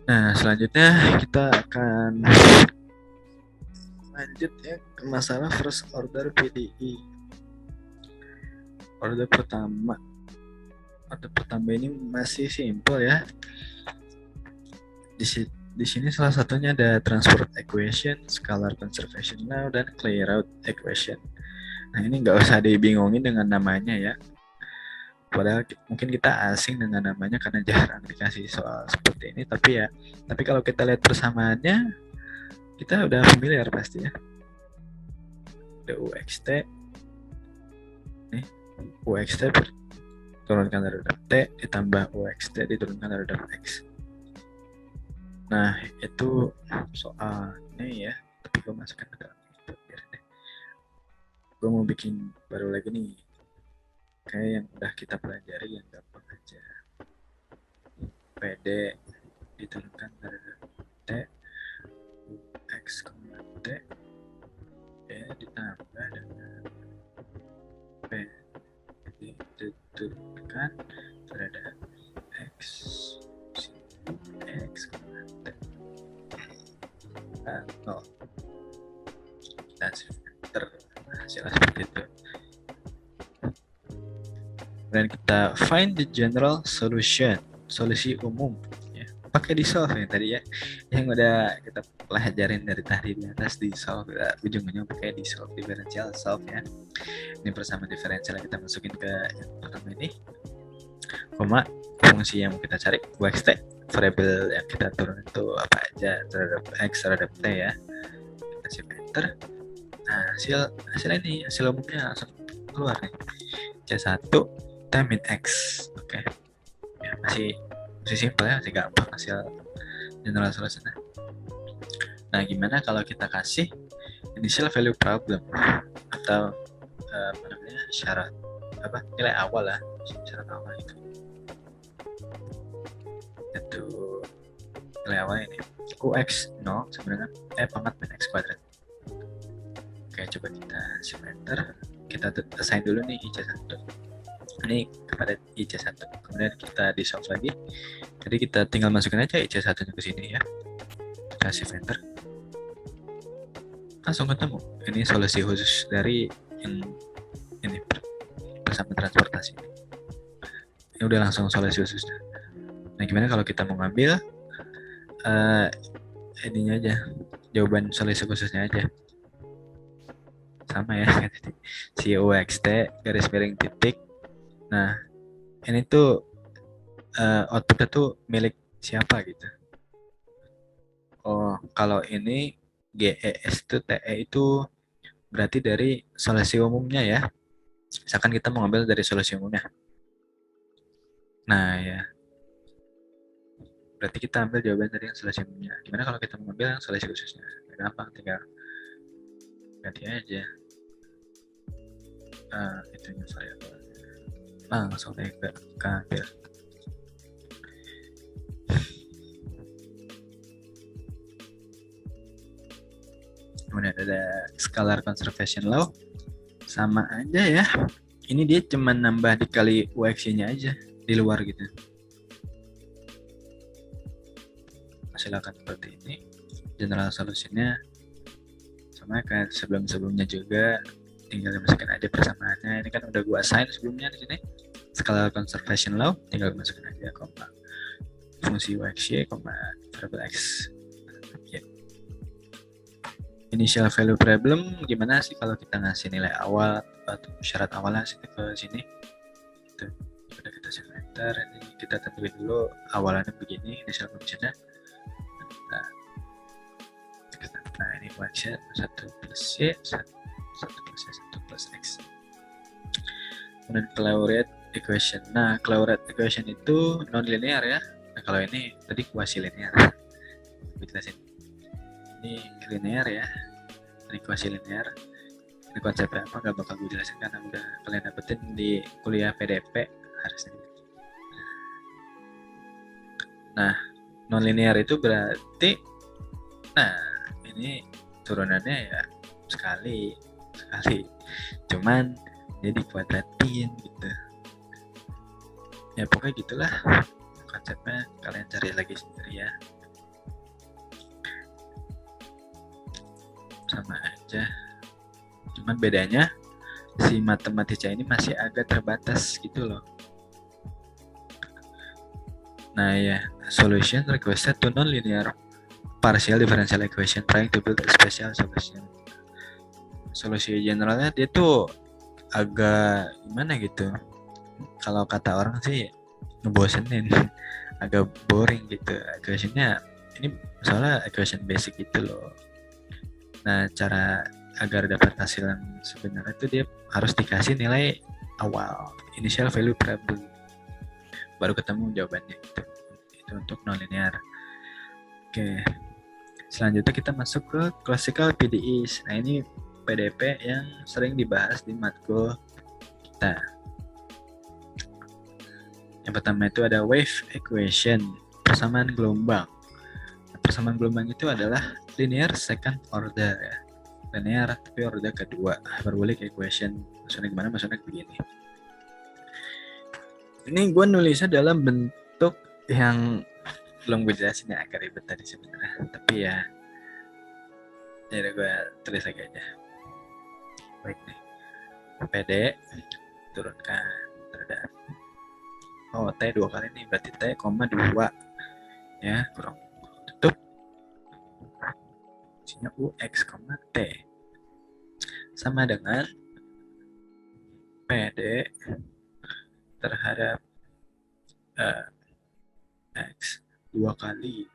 Nah, selanjutnya kita akan lanjut ya ke masalah first order PDE. Order pertama ini masih simple ya. Di sini salah satunya ada transport equation, scalar conservation law, dan clear out equation. Nah, ini nggak usah dibingungin dengan namanya ya. Padahal mungkin kita asing dengan namanya karena jarang dikasih soal seperti ini, tapi kalau kita lihat persamaannya kita udah familiar pasti ya. Ada UXT nih, UXT turunkan terhadap T ditambah UXT diturunkan terhadap X. Nah, itu soalnya ya, tapi gue masukkan ke dalam itu biar deh. Gue mau bikin baru lagi nih, kayak yang udah kita pelajari yang gampang aja. PD diturunkan terhadap T, X, T, ya ditambah dengan P diturunkan terhadap X, X, T. Atau kita hasilnya seperti itu. Dan kita find the general solution, solusi umum ya. Pakai dissolve ya tadi ya, yang udah kita pelajarin dari tadi di atas dissolve, ujung-ujungnya pakai dissolve, differential solve ya. Ini persamaan diferensial yang kita masukin ke yang pertama ini, koma fungsi yang mau kita cari UXT, variabel yang kita turun itu apa aja terhadap X terhadap T ya. Kita kasih enter. Nah, hasilnya ini, hasil umumnya langsung keluar nih, C1 min X. Oke. Ya, masih simple ya, masih gampang hasil general solution. Nah, gimana kalau kita kasih initial value problem atau apa namanya, syarat apa, nilai awal lah, syarat awal itu nilai awal ini UX 0 sebenarnya pangkat min X kuadrat. Oke, coba kita enter, kita assign dulu nih IC1 ini kepada IC1, kemudian kita di solve lagi. Jadi kita tinggal masukin aja IC1 ke sini ya, kasih enter, langsung ketemu. Ini solusi khusus dari yang ini bersama transportasi. Ini udah langsung solusi khususnya. Nah, gimana kalau kita mau ngambil ininya aja, jawaban solusi khususnya aja sama ya, si UXT garis miring titik. Nah, ini tuh outputnya tuh milik siapa gitu. Oh, kalau ini GES itu TE itu berarti dari solusi umumnya ya. Misalkan kita mau ngambil dari solusi umumnya. Nah ya, berarti kita ambil jawaban dari yang solusi umumnya. Gimana kalau kita mau ngambil yang solusi khususnya? Gampang, tinggal ganti aja itunya variabel, langsung ke ambil. Kemudian ada scalar conservation law, sama aja ya. Ini dia cuma nambah dikali UX-nya aja di luar gitu. Silakan seperti ini. General solusinya sama kayak sebelumnya juga, tinggal dimasukin aja persamaannya. Ini kan udah gua assign sebelumnya di sini. Scalar conservation law, tinggal dimasukin aja koma fungsi UXY, variable X. Ya. Initial value problem, gimana sih kalau kita ngasih nilai awal atau syarat awalnya sini ke sini? Itu udah kita save enter. Ini kita tentuin dulu awalannya begini, initial functionnya. Nah, ini function 1 plus Y, 1 plus Y, 1 plus X. Kemudian Clauret equation. Nah, Clauret equation itu non-linear ya. Nah, kalau ini tadi kuasi linear. Jelasin. Ini linear ya. Ini kuasi linear. Ini konsepnya apa nggak bakal gue jelasin karena udah kalian dapetin di kuliah PDP harusnya. Nah, non-linear itu berarti, nah ini turunannya ya sekali, cuman jadi kuadratin gitu ya, pokoknya gitulah. konsepnya kalian cari lagi sendiri ya. Sama aja. Cuman bedanya si matematika ini masih agak terbatas gitu loh. Nah ya, solution requested to non-linear partial differential equation trying to build a special solution. Solusi generalnya dia tuh agak gimana gitu. Kalau kata orang sih ngebosenin, agak boring gitu. Equationnya ini soalnya equation basic gitu loh. Nah, cara agar dapat hasil yang sebenarnya itu dia harus dikasih nilai awal, initial value problem. Baru ketemu jawabannya gitu. Itu untuk nonlinear. Oke. Selanjutnya kita masuk ke classical PDEs. Nah, ini PDP yang sering dibahas di matkul kita. Yang pertama itu ada wave equation, persamaan gelombang. Persamaan gelombang itu adalah linear second order ya. Linear tapi order kedua. Hyperbolic equation. Maksudnya gimana? Maksudnya begini. Ini gue nulisnya dalam bentuk yang belum gue jelasin ya, agak ribet tadi sebenarnya. Tapi ya udah gue tulis lagi aja. Baik nih. PD turunkan terhadap T 2 kali nih, berarti T, 2 ya, kurang tutup fungsinya UX, T sama dengan PD terhadap X 2 kali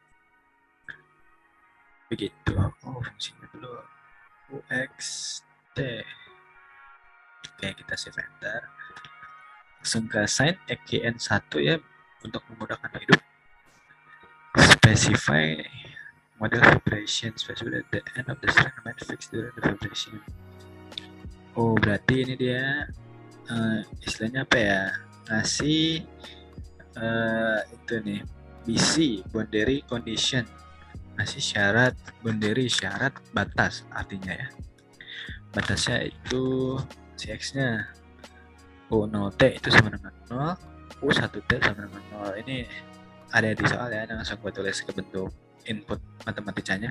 begitu. Fungsinya dulu UX T. Oke, kita save enter. Langsung ke sign EKN 1 ya, untuk memudahkan hidup. Specify model vibration, specify that the end of the string remain fixed during the vibration. Berarti ini dia istilahnya apa ya, ngasih itu nih, BC, boundary condition, ngasih syarat boundary, syarat batas artinya ya. Batasnya itu si X-nya U0T itu sama dengan 0, U1T sama dengan 0. Ini ada di soal ya, langsung gue tulis ke bentuk input matematikanya.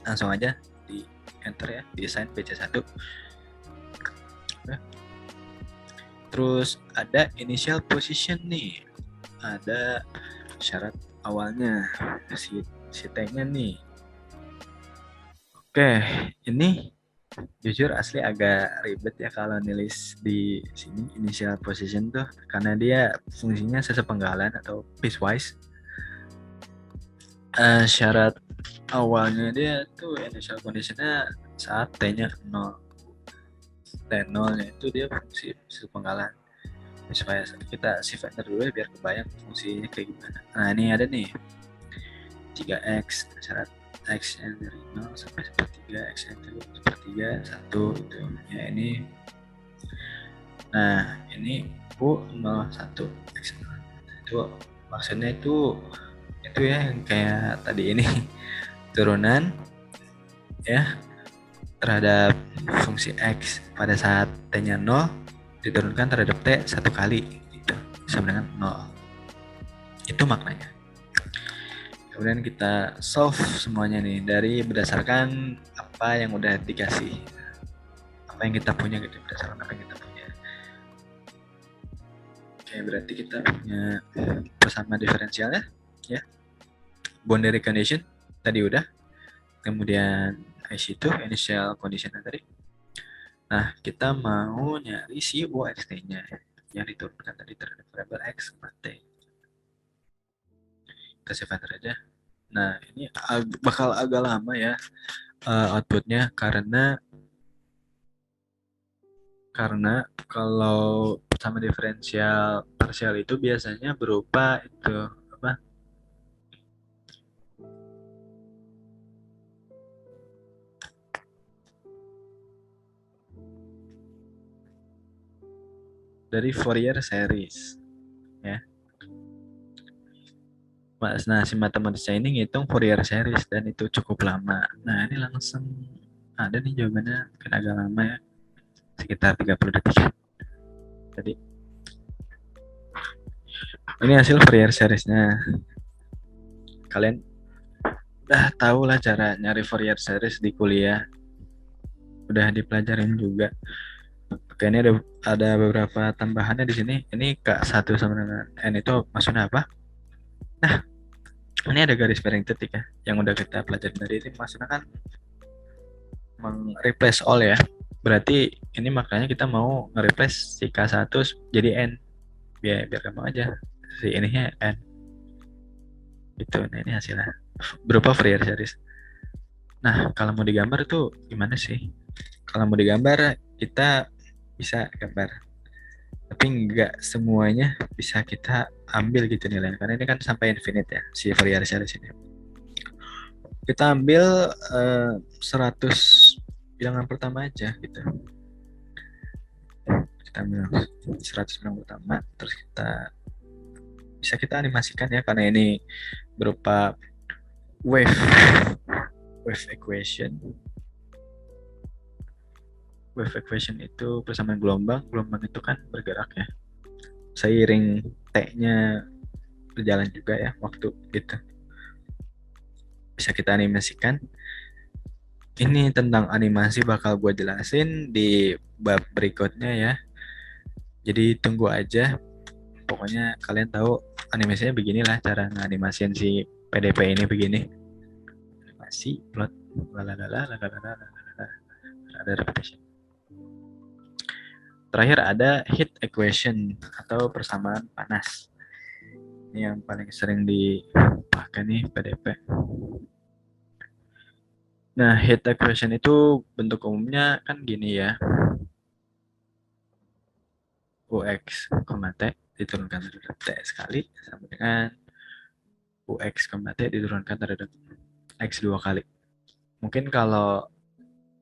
Langsung aja di enter ya, di assign BC1. Nah, terus ada initial position nih. Ada syarat awalnya si T-nya nih. Oke, ini jujur asli agak ribet ya kalau nulis di sini initial position tuh, karena dia fungsinya sesepenggalan atau piecewise. Syarat awalnya dia tuh initial conditionnya saat T-nya 0. T0 nya itu dia fungsi sesepenggalan. Supaya kita shift enter dulu ya, biar kebayang fungsinya kayak gimana. Nah, ini ada nih 3x, syarat x yang dari 0 sampai sepertiga, x yang dari sepertiga 1 itu ya. Ini nah ini U01 x 0 itu maksudnya itu ya yang kayak tadi ini turunan ya terhadap fungsi x pada saat t-nya 0 diturunkan terhadap t 1 kali gitu, sama dengan 0. Itu maknanya. Kemudian kita solve semuanya nih dari berdasarkan apa yang udah dikasih, apa yang kita punya gitu, berdasarkan apa yang kita punya. Oke, berarti kita punya persamaan diferensialnya ya. Boundary condition tadi udah. Kemudian itu initial condition tadi. Nah, kita mau nyari si UXT-nya yang diturunkan tadi terhadap variabel x sama t. Kita save enter aja. Nah, ini bakal agak lama ya outputnya, karena kalau sama diferensial parsial itu biasanya berupa itu apa? Dari Fourier series ya. Nah, si matematika ini ngitung Fourier series dan itu cukup lama. Nah, ini langsung ada nih jawabannya, mungkin agak lama ya, sekitar 30 detik. Jadi Ini hasil Fourier seriesnya. Kalian udah tahu lah cara nyari Fourier series di kuliah. Udah dipelajarin juga. Oke, ini ada beberapa tambahannya di sini. Ini K1 sama dengan N itu maksudnya apa? Nah, ini ada garis miring titik ya. Yang udah kita pelajari dari ini maksudnya kan meng-replace all ya. Berarti ini makanya kita mau nge-replace si K1 jadi N. Biar gampang aja. Si ininya N. Itu, nah ini hasilnya. Berupa Fourier series. Nah, kalau mau digambar itu gimana sih? Kalau mau digambar, kita bisa gambar. Tapi nggak semuanya bisa kita ambil gitu nilainya. Karena ini kan sampai infinite ya, si Fourier series ini. Kita ambil 100 bilangan pertama aja gitu. Kita ambil 100 bilangan pertama, terus bisa kita animasikan ya, karena ini berupa wave equation. Wave equation itu persamaan gelombang itu kan bergerak ya. Seiring T-nya berjalan juga ya, waktu gitu. Bisa kita animasikan. Ini tentang animasi bakal gue jelasin di bab berikutnya ya. Jadi tunggu aja. Pokoknya kalian tahu animasinya beginilah, cara nganimasiin si PDP ini begini. Animasi, plot, ada repetition. Terakhir ada heat equation atau persamaan panas. Ini yang paling sering dipakai nih PDP. Nah, heat equation itu bentuk umumnya kan gini ya. UX, T diturunkan terhadap T sekali sama dengan UX, T diturunkan terhadap X 2 kali. Mungkin kalau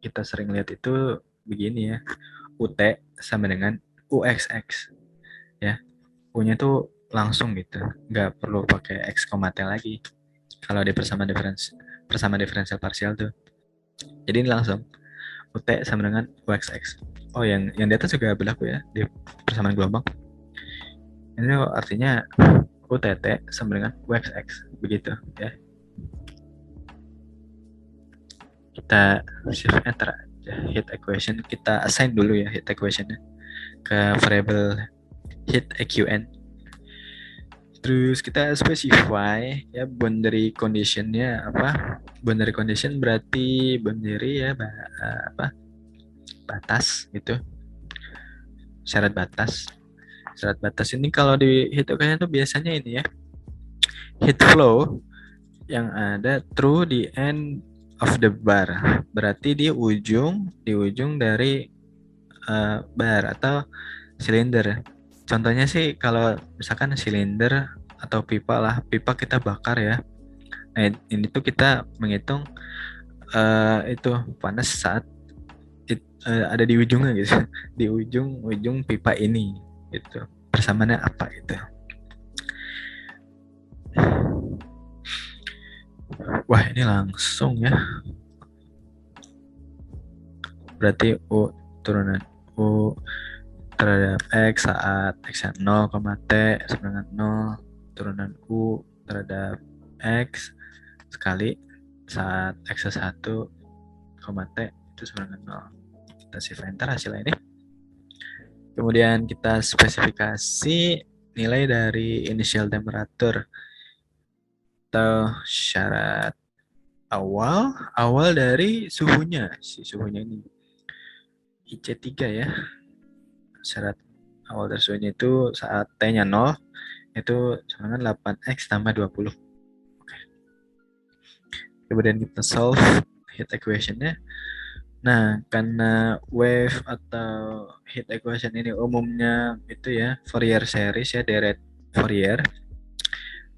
kita sering lihat itu begini ya. UT sama dengan UXX ya. U-nya tuh langsung gitu, nggak perlu pakai X, T lagi. Kalau di persamaan diferensial parsial tuh. Jadi ini langsung UT sama dengan UXX. Oh, yang di atas juga berlaku ya di persamaan gelombang. Ini artinya UTT sama dengan UXX begitu ya. Kita shift enter aja heat equation, kita assign dulu ya heat equationnya ke variable heat EQN. Terus kita specify ya boundary conditionnya apa? Boundary condition berarti boundary ya apa? Batas gitu. Syarat batas. Syarat batas ini kalau di heat equation itu biasanya ini ya. Heat flow yang ada true di end of the bar. Berarti di ujung dari bar atau silinder. Contohnya sih kalau misalkan silinder atau pipa lah, pipa kita bakar ya. Nah, ini tuh kita menghitung itu panas saat ada di ujungnya gitu, di ujung pipa ini gitu. Persamaannya apa gitu. Wah, ini langsung ya. Berarti U turunan U terhadap X saat X 0, T sama dengan 0 turunan U terhadap X sekali saat X 1, T itu sama dengan 0. Kita save enter hasilnya ini. Kemudian kita spesifikasi nilai dari initial temperature atau syarat awal dari suhunya, si suhunya ini IC3 ya. Syarat awal dari suhunya itu saat T-nya 0 itu sama dengan 8X tambah 20. Oke. Kemudian kita solve heat equation-nya. Nah, karena wave atau heat equation ini umumnya itu ya Fourier series ya, deret Fourier.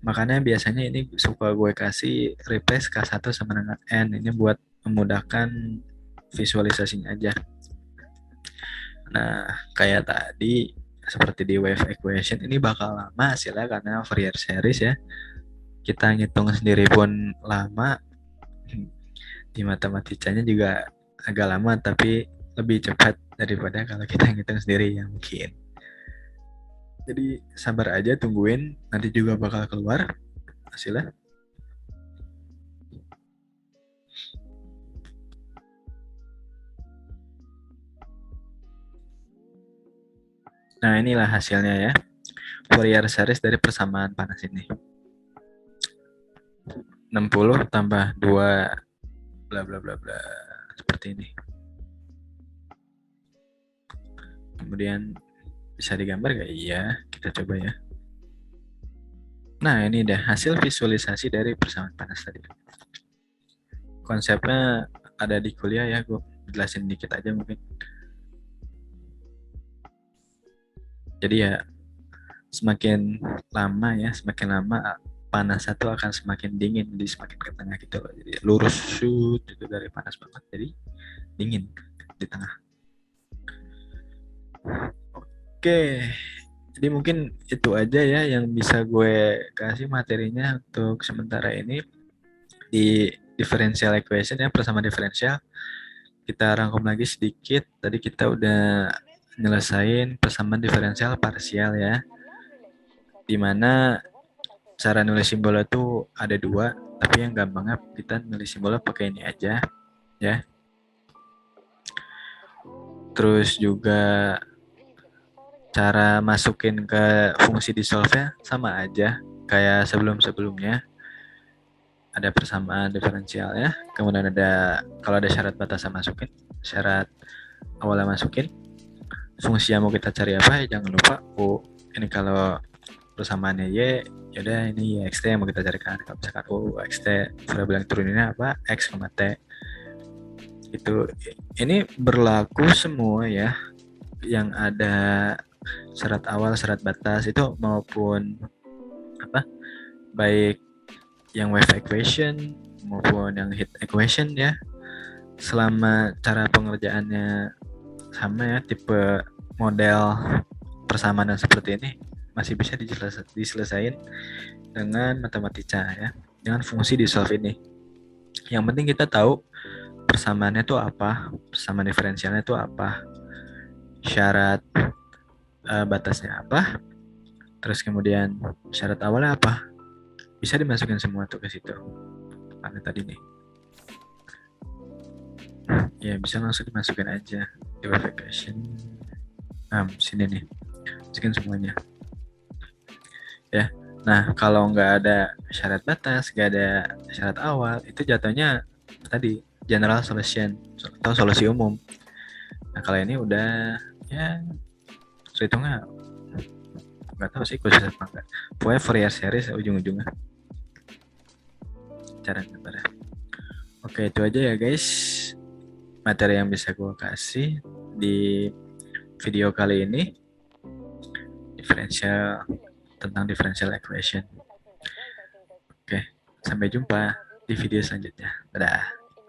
Makanya biasanya ini suka gue kasih replace K1 sama dengan N ini buat memudahkan visualisasinya aja. Nah, kayak tadi seperti di wave equation ini bakal lama hasilnya karena Fourier series ya. Kita ngitung sendiri pun lama. Di matematikanya juga agak lama tapi lebih cepat daripada kalau kita ngitung sendiri ya mungkin. Jadi sabar aja, tungguin, nanti juga bakal keluar hasilnya. Nah, inilah hasilnya ya. Fourier series dari persamaan panas ini. 60 tambah 2 bla bla bla bla seperti ini. Kemudian bisa digambar gak? Iya, kita coba ya. Nah, ini dah hasil visualisasi dari persamaan panas tadi. Konsepnya ada di kuliah ya, gue jelasin dikit aja mungkin. Jadi ya semakin lama ya, semakin lama panas itu akan semakin dingin, jadi semakin ke tengah gitu loh. Jadi lurus shoot itu dari panas banget jadi dingin di tengah. Oke, jadi mungkin itu aja ya yang bisa gue kasih materinya untuk sementara ini di differential equation ya, persamaan diferensial. Kita rangkum lagi sedikit. Tadi kita udah nyelesain persamaan diferensial parsial ya, dimana cara nulis simbolnya tuh ada dua, tapi yang gampangnya kita nulis simbolnya pakai ini aja ya. Terus juga cara masukin ke fungsi dissolve-nya sama aja kayak sebelum-sebelumnya. Ada persamaan diferensial ya. Kemudian ada kalau ada syarat batasan masukin, syarat awalnya masukin. Fungsi yang mau kita cari apa ya jangan lupa U. Ini kalau persamaannya Y, yaudah ini Y XT yang mau kita carikan. Kalau misalkan U, XT, variabel yang turuninnya apa? X, T. Itu ini berlaku semua ya yang ada syarat awal, syarat batas itu maupun apa? Baik yang wave equation maupun yang heat equation ya. Selama cara pengerjaannya sama ya, tipe model persamaan seperti ini masih bisa diselesaikan dengan matematika ya, dengan fungsi dissolve ini. Yang penting kita tahu persamaannya itu apa, persamaan diferensialnya itu apa, syarat batasnya apa, terus kemudian syarat awalnya apa, bisa dimasukin semua tuh ke situ. Mana tadi nih? Ya bisa langsung dimasukin aja di wave equation. Sini nih, masukin semuanya. Ya. Nah, kalau nggak ada syarat batas, nggak ada syarat awal, itu jatuhnya tadi general solution atau solusi umum. Nah, kalau ini udah ya hitungnya nggak tahu sih khusus apa enggak. Pokoknya Fourier series ujung-ujungnya cara gambarnya. Oke, itu aja ya guys materi yang bisa gue kasih di video kali ini, tentang differential equation. Oke, sampai jumpa di video selanjutnya. Dadah.